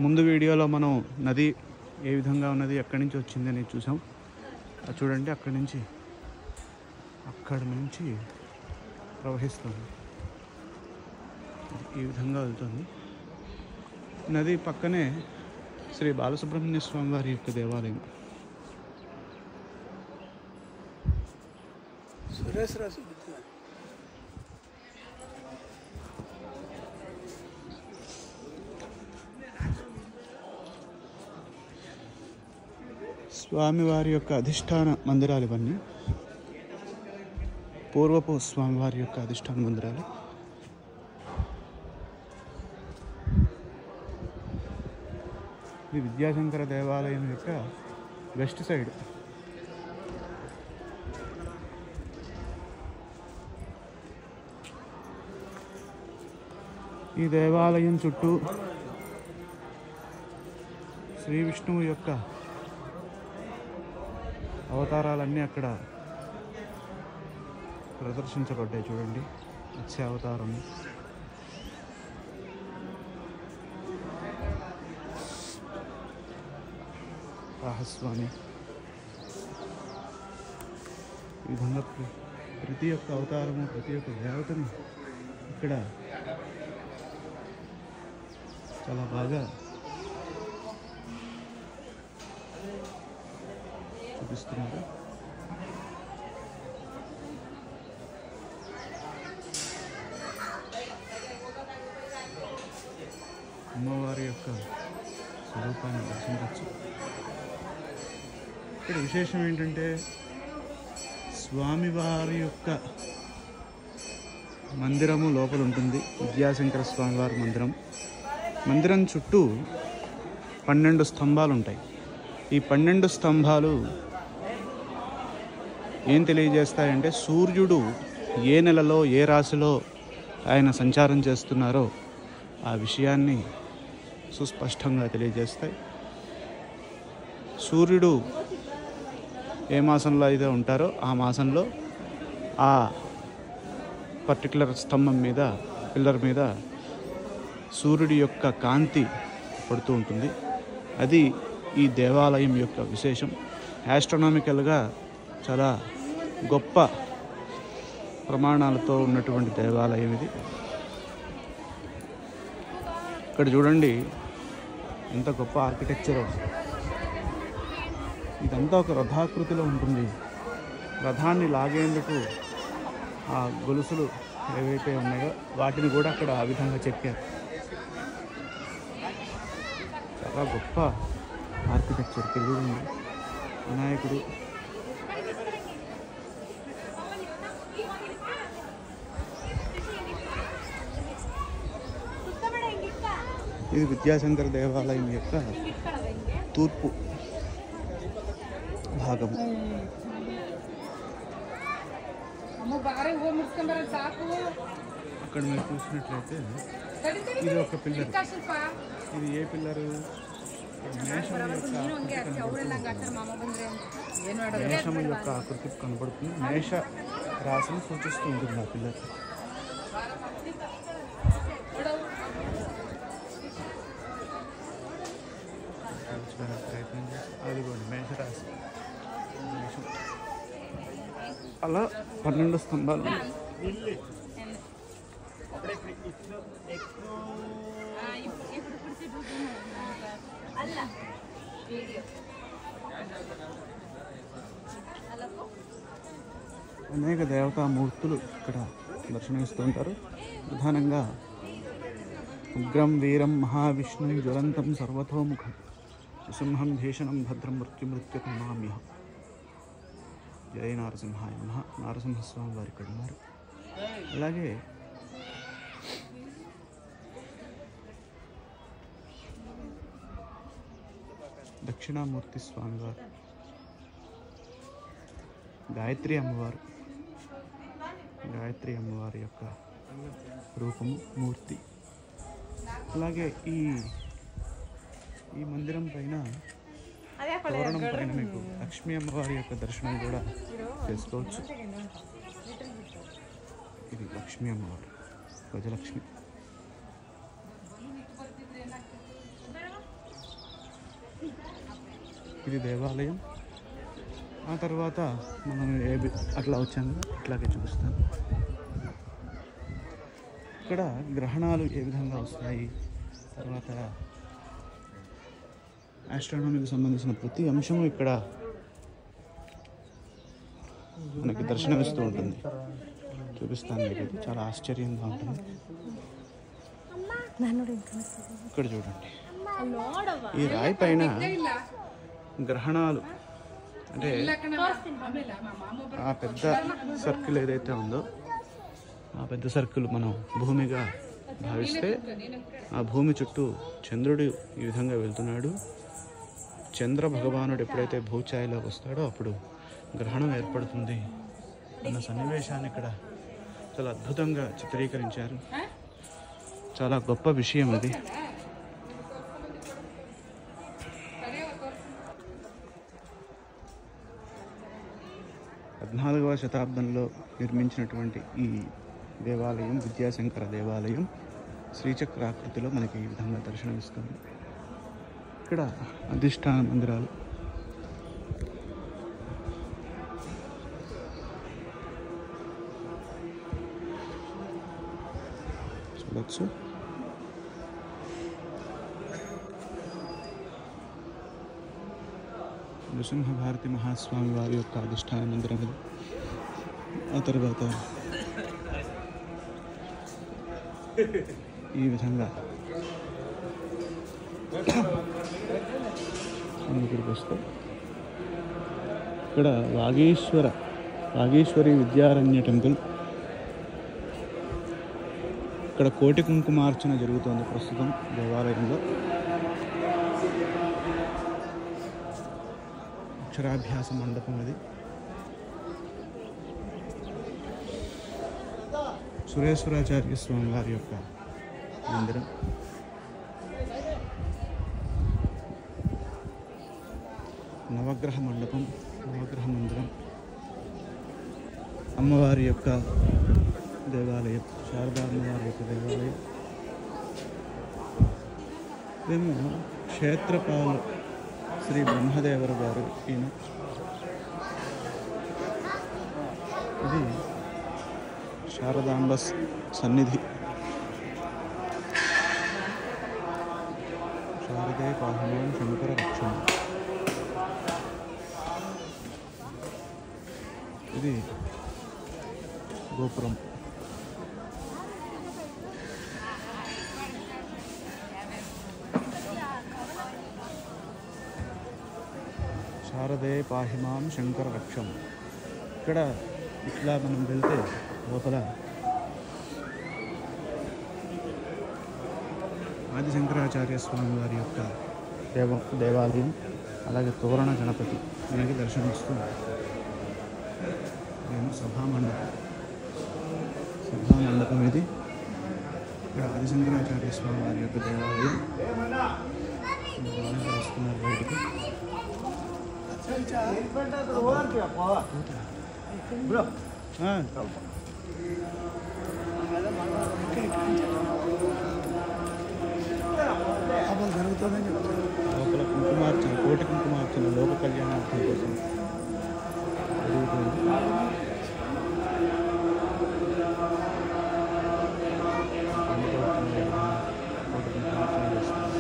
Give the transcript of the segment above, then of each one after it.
ముందు వీడియోలో మనం నది ఏ విధంగా ఉన్నది, ఎక్కడి నుంచి వచ్చింది అనేది చూసాం. అది చూడండి, అక్కడి నుంచి ప్రవహిస్తుంది. ఈ విధంగా వెళ్తుంది. నది పక్కనే శ్రీ బాలసుబ్రహ్మణ్య స్వామి వారి యొక్క దేవాలయం. స్వామివారి యొక్క అధిష్టాన మందిరాలు ఇవన్నీ. పూర్వపు స్వామివారి యొక్క అధిష్టాన మందిరాలు. ఇది విద్యాశంకర దేవాలయం యొక్క వెస్ట్ సైడ్. ఈ దేవాలయం చుట్టూ శ్రీ విష్ణువు యొక్క అవతారాలన్నీ అక్కడ ప్రదర్శించబడ్డాయి. చూడండి, మత్స్య అవతారం, రాహస్వామి, ఈ విధంగా ప్రతి ఒక్క అవతారము, ప్రతి ఒక్క దేవతని ఇక్కడ చాలా బాగా చూపిస్తున్నారు. అమ్మవారి యొక్క స్వరూపాన్ని దర్శించవచ్చు. ఇక్కడ విశేషం ఏంటంటే స్వామివారి యొక్క మందిరము లోపల ఉంటుంది. విద్యాశంకర స్వామివారి మందిరం. మందిరం చుట్టూ 12 స్తంభాలు ఉంటాయి. ఈ 12 స్తంభాలు ఏం తెలియజేస్తాయంటే సూర్యుడు ఏ నెలలో ఏ రాశిలో ఆయన సంచారం చేస్తున్నారో ఆ విషయాన్ని సుస్పష్టంగా తెలియజేస్తాయి. సూర్యుడు ఏ మాసంలో అయితే ఉంటారో ఆ మాసంలో ఆ పర్టికులర్ స్తంభం మీద, పిల్లర్ మీద సూర్యుడి యొక్క కాంతి పడుతూ ఉంటుంది. అది ఈ దేవాలయం యొక్క విశేషం. ఆస్ట్రానామికల్గా చాలా గొప్ప ప్రమాణాలతో ఉన్నటువంటి దేవాలయం ఇది. ఇక్కడ చూడండి ఎంత గొప్ప ఆర్కిటెక్చర్. ఇదంతా ఒక రథాకృతిలో ఉంటుంది. రథాన్ని లాగేందుకు ఆ గొలుసులు ఏవైతే ఉన్నాయో వాటిని కూడా అక్కడ ఆ విధంగా చెక్కారు. చాలా గొప్ప ఆర్కిటెక్చర్. చూడండి, వినాయకుడు, ఇది విద్యాశంకర దేవాలయం యొక్క తూర్పు భాగం. అక్కడ మీరు చూసినట్లయితే ఇది ఒక పిల్లర్. ఇది ఏ పిల్లరు? మేషము యొక్క ఆకృతి కనబడుతుంది. మేష రాశిని సూచిస్తూ ఉంటుంది ఆ పిల్లర్. ప్రయత్నం చేసి అదిగోండి మేషరాశి. అలా 12 స్తంభాలు. అనేక దేవతామూర్తులు ఇక్కడ దర్శనమిస్తుంటారు. ప్రధానంగా ఉగ్రం వీరం మహావిష్ణుం జ్వలంతం సర్వతోముఖం సింహం భీషణం భద్రం మృత్యుమృత్యుకం నమామ్యహం. జయ నారసింహాయ నమః. నారసింహస్వామి వారు ఇక్కడ ఉన్నారు. అలాగే దక్షిణామూర్తి స్వామివారు, గాయత్రి అమ్మవారు, గాయత్రి అమ్మవారి యొక్క రూపము, మూర్తి. అలాగే ఈ మందిరం పైన, తోరణం పైన మీకు లక్ష్మీ అమ్మవారి యొక్క దర్శనం కూడా చేసుకోవచ్చు. ఇది లక్ష్మీ అమ్మవారు, గజలక్ష్మి. ఇది దేవాలయం. ఆ తర్వాత మనం అట్లా వచ్చాము, అట్లాగే చూపిస్తాను. ఇక్కడ గ్రహణాలు ఏ విధంగా వస్తాయి, తర్వాత ఆస్ట్రానమీకి సంబంధించిన ప్రతి అంశము ఇక్కడ మనకి దర్శనమిస్తూ ఉంటుంది. చూపిస్తాను మీకు. ఇది చాలా ఆశ్చర్యంగా ఉంటుంది. ఇక్కడ చూడండి, ఈ రాయి పైన గ్రహణాలు అంటే ఆ పెద్ద సర్కిల్ ఏదైతే ఉందో, ఆ పెద్ద సర్కిల్ మనం భూమిగా భావిస్తే, ఆ భూమి చుట్టూ చంద్రుడు ఈ విధంగా వెళ్తున్నాడు. చంద్ర భగవానుడు ఎప్పుడైతే భూఛాయలోకి వస్తాడో అప్పుడు గ్రహణం ఏర్పడుతుంది అన్న సన్నివేశాన్ని ఇక్కడ చాలా అద్భుతంగా చిత్రీకరించారు. చాలా గొప్ప విషయం అది. పద్నాలుగవ శతాబ్దంలో నిర్మించినటువంటి ఈ దేవాలయం, విద్యాశంకర దేవాలయం, శ్రీచక్రాకృతిలో మనకి ఈ విధంగా దర్శనమిస్తుంది. ఇక్కడ అధిష్టాన మందిరాలు, చూడొచ్చు. నృసింహ భారతి మహాస్వామి వారి యొక్క అధిష్టాన మందిరం ఇది. ఆ తర్వాత ఈ విధంగా ఇక్కడికి వస్తే ఇక్కడ వాగీశ్వరి విద్యారణ్య టెంపుల్. ఇక్కడ కోటి కుంకుమార్చన జరుగుతోంది ప్రస్తుతం దేవాలయంలో. అక్షరాభ్యాస మండపం ఇది. సురేశ్వరాచార్య స్వామి వారి యొక్క మందిరం. నవగ్రహ మండపం, నవగ్రహ మందిరం, అమ్మవారి యొక్క దేవాలయం, శారదా అమ్మవారి యొక్క దేవాలయం. మేము క్షేత్రపాలు శ్రీ బ్రహ్మదేవర గారు ఈయన. ఇది శారదాంబ సన్నిధి. శారదే పాహ్యం శంకర రక్షణ. ఇది గోపురం. శారదే పాహిమాం శంకర రక్షం. ఇక్కడ ఇట్లా మనం వెళ్తే లోపల ఆది శంకరాచార్య స్వామి వారి యొక్క దేవాలయం, అలాగే తోరణ గణపతి మనకి దర్శనమిస్తుంది. నేను సభామండపం ఇది. ఇక్కడ ఆది శంకరాచార్య స్వామి వారి యొక్క దేవాలయం. వస్తున్నారు బయటికి. లోపల కుంకుమార్చన, కోటి కుంకుమార్చన లోక కళ్యాణార్థం కోసం జరుగుతుంది. కోటి కుంకుమార్చన చేస్తుంది.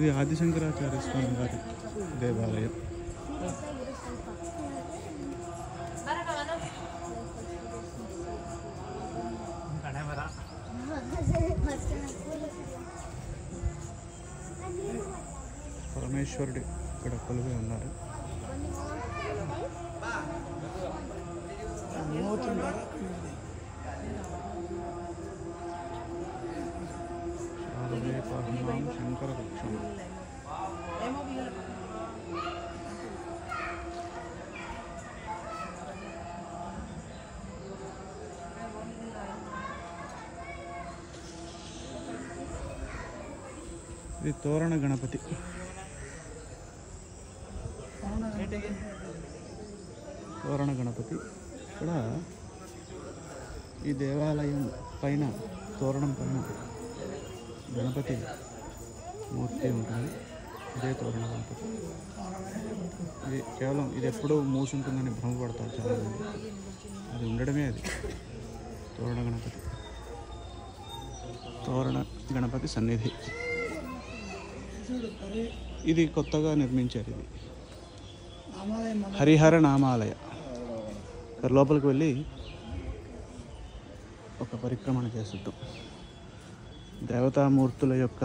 ఇది ఆది శంకరాచార్య స్వామి వారి దేవాలయం. పరమేశ్వరుడు ఇక్కడ కొలువై ఉన్నారు. శంకర వృక్షం. ఇది తోరణ గణపతి. తోరణ గణపతి ఇక్కడ ఈ దేవాలయం పైన తోరణం పైన గణపతి మూర్తి ఉంటుంది. ఇదే తోరణ గణపతి. ఇది కేవలం ఇది ఎప్పుడూ మూసుంటుందని భ్రమపడతారు చాలామంది. అది ఉండడమే అది తోరణ గణపతి. తోరణ గణపతి సన్నిధి. ఇది కొత్తగా నిర్మించారు. ఇది హరిహర నామాలయ. లోపలికి వెళ్ళి ఒక పరిక్రమణ చేస్తుంటాం. దేవతామూర్తుల యొక్క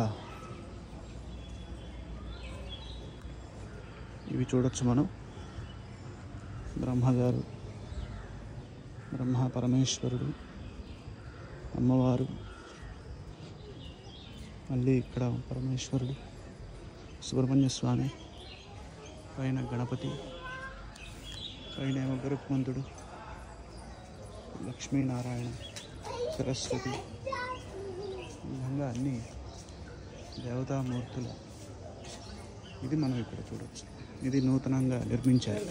ఇవి చూడొచ్చు మనం. బ్రహ్మగారు, బ్రహ్మ పరమేశ్వరుడు, అమ్మవారు, మళ్ళీ ఇక్కడ పరమేశ్వరుడు, సుబ్రహ్మణ్య స్వామి, పైన గణపతి, పైన ఏమో గరుత్మంతుడు, లక్ష్మీనారాయణ, సరస్వతి, ఈ విధంగా అన్ని దేవతామూర్తులు. ఇది మనం ఇక్కడ చూడవచ్చు. ఇది నూతనంగా నిర్మించారు.